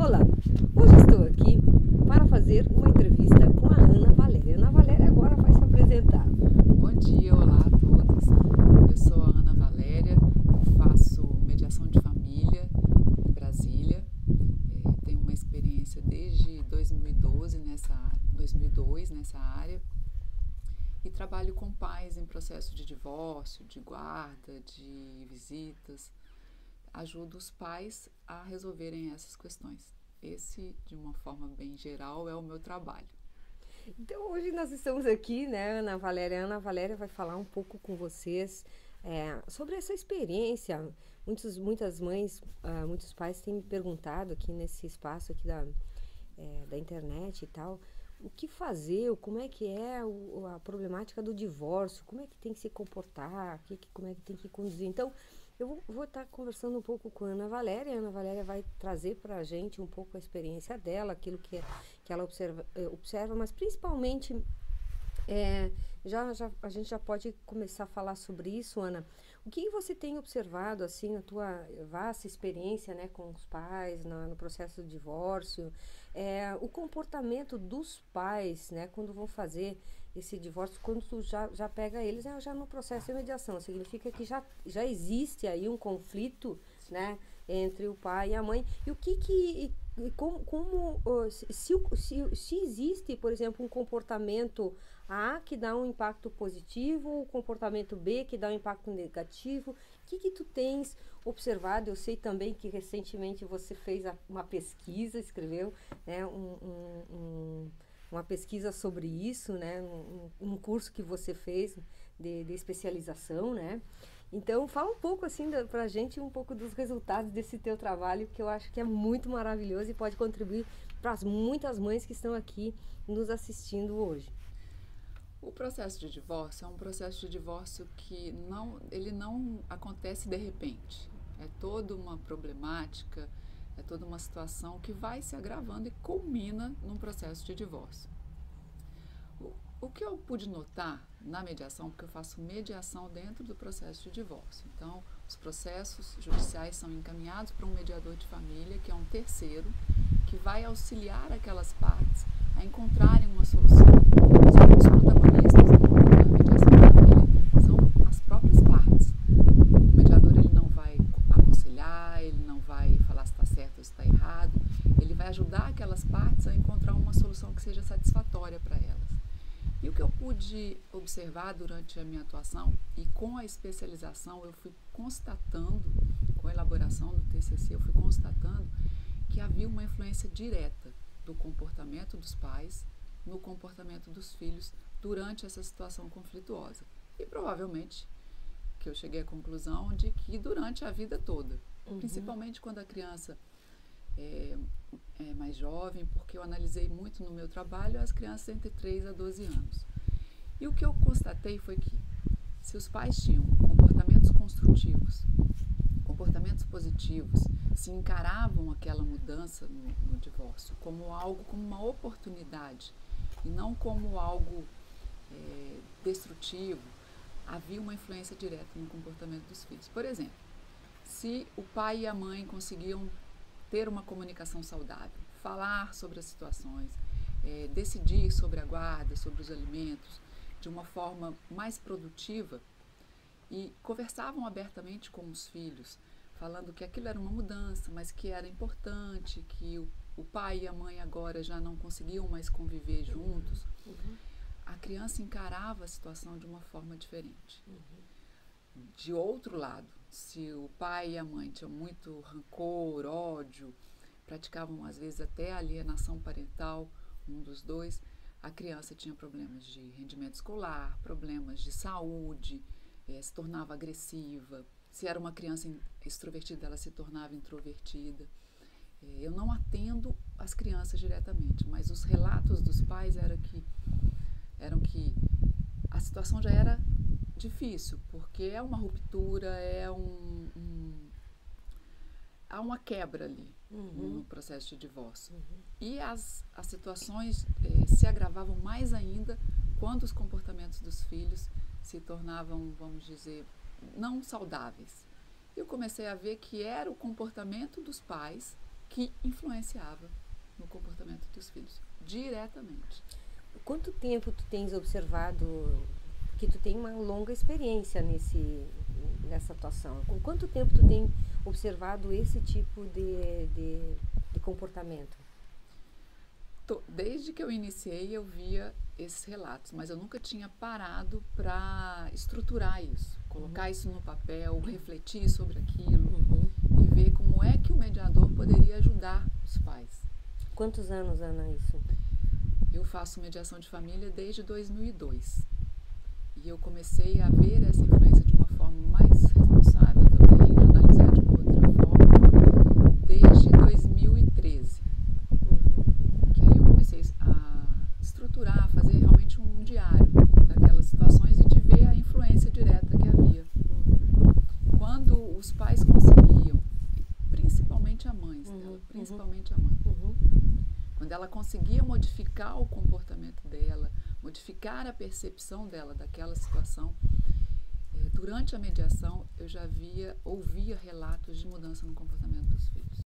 Olá, hoje estou aqui para fazer uma entrevista com a Ana Valéria. Ana Valéria agora vai se apresentar. Bom dia, olá a todos. Eu sou a Ana Valéria, faço mediação de família em Brasília. Tenho uma experiência desde 2002 nessa área e trabalho com pais em processo de divórcio, de guarda, de visitas. Ajudo os pais a resolverem essas questões. Esse, de uma forma bem geral, é o meu trabalho. Então hoje nós estamos aqui, né, Ana Valéria? A Ana Valéria vai falar um pouco com vocês sobre essa experiência. Muitas mães, muitos pais têm me perguntado aqui nesse espaço aqui da internet e tal, o que fazer, como é que é a problemática do divórcio, como é que tem que se comportar, como é que tem que conduzir. Então, eu vou estar conversando um pouco com a Ana Valéria. A Ana Valéria vai trazer para a gente um pouco a experiência dela, aquilo que ela observa, mas principalmente a gente já pode começar a falar sobre isso, Ana. O que você tem observado assim na tua vasta experiência, né, com os pais no processo do divórcio, o comportamento dos pais, né, quando vão fazer esse divórcio, quando tu já pega eles, né, já no processo de mediação, significa que já existe aí um conflito, né, entre o pai e a mãe. E o se existe, por exemplo, um comportamento A que dá um impacto positivo, ou o comportamento B que dá um impacto negativo, o que tu tens observado? Eu sei também que recentemente você fez uma pesquisa, escreveu, né, uma pesquisa sobre isso, né, um curso que você fez de especialização, né? Então, fala um pouco assim pra gente, um pouco dos resultados desse teu trabalho, que eu acho que é muito maravilhoso e pode contribuir para muitas mães que estão aqui nos assistindo hoje. O processo de divórcio é um processo de divórcio que ele não acontece de repente. É toda uma problemática, é toda uma situação que vai se agravando e culmina num processo de divórcio. O que eu pude notar na mediação, porque eu faço mediação dentro do processo de divórcio. Então, os processos judiciais são encaminhados para um mediador de família, que é um terceiro, que vai auxiliar aquelas partes a encontrarem uma solução. Os protagonistas da mediação de família são as próprias partes. O mediador ele não vai aconselhar, ele não vai falar se está certo ou se está errado, ele vai ajudar aquelas partes a encontrar uma solução que seja satisfatória para elas. E o que eu pude observar durante a minha atuação e com a especialização, eu fui constatando, com a elaboração do TCC, eu fui constatando que havia uma influência direta do comportamento dos pais no comportamento dos filhos durante essa situação conflituosa. E provavelmente que eu cheguei à conclusão de que durante a vida toda, principalmente quando a criança é mais jovem, porque eu analisei muito no meu trabalho as crianças entre 3 a 12 anos. E o que eu constatei foi que se os pais tinham comportamentos construtivos, comportamentos positivos, se encaravam aquela mudança no divórcio como uma oportunidade e não como algo destrutivo, havia uma influência direta no comportamento dos filhos. Por exemplo, se o pai e a mãe conseguiam ter uma comunicação saudável, falar sobre as situações, decidir sobre a guarda, sobre os alimentos, de uma forma mais produtiva e conversavam abertamente com os filhos, falando que aquilo era uma mudança, mas que era importante, que o pai e a mãe agora já não conseguiam mais conviver juntos, a criança encarava a situação de uma forma diferente. De outro lado, se o pai e a mãe tinham muito rancor, ódio, praticavam às vezes até alienação parental, um dos dois, a criança tinha problemas de rendimento escolar, problemas de saúde, se tornava agressiva. Se era uma criança extrovertida, ela se tornava introvertida. Eu não atendo as crianças diretamente, mas os relatos dos pais eram que a situação já era difícil, porque é uma ruptura, há uma quebra ali no processo de divórcio. E as situações se agravavam mais ainda quando os comportamentos dos filhos se tornavam, vamos dizer, não saudáveis. Eu comecei a ver que era o comportamento dos pais que influenciava no comportamento dos filhos, diretamente. Quanto tempo tu tens observado, que tu tem uma longa experiência nessa atuação, com quanto tempo tu tem observado esse tipo de comportamento? Desde que eu iniciei, eu via esses relatos, mas eu nunca tinha parado para estruturar isso, colocar isso no papel, refletir sobre aquilo e ver como é que o mediador poderia ajudar os pais. Quantos anos, Ana, isso? Eu faço mediação de família desde 2002 e eu comecei a ver essa influência de uma forma mais responsável também, analisar de uma outra forma, desde 2013. Que aí eu comecei a estruturar, a fazer realmente um diário daquelas situações e de ver a influência direta que havia. Quando os pais conseguiam, principalmente a mãe, principalmente a mãe, quando ela conseguia modificar o comportamento dela, modificar a percepção dela daquela situação, durante a mediação eu já ouvia relatos de mudança no comportamento dos filhos.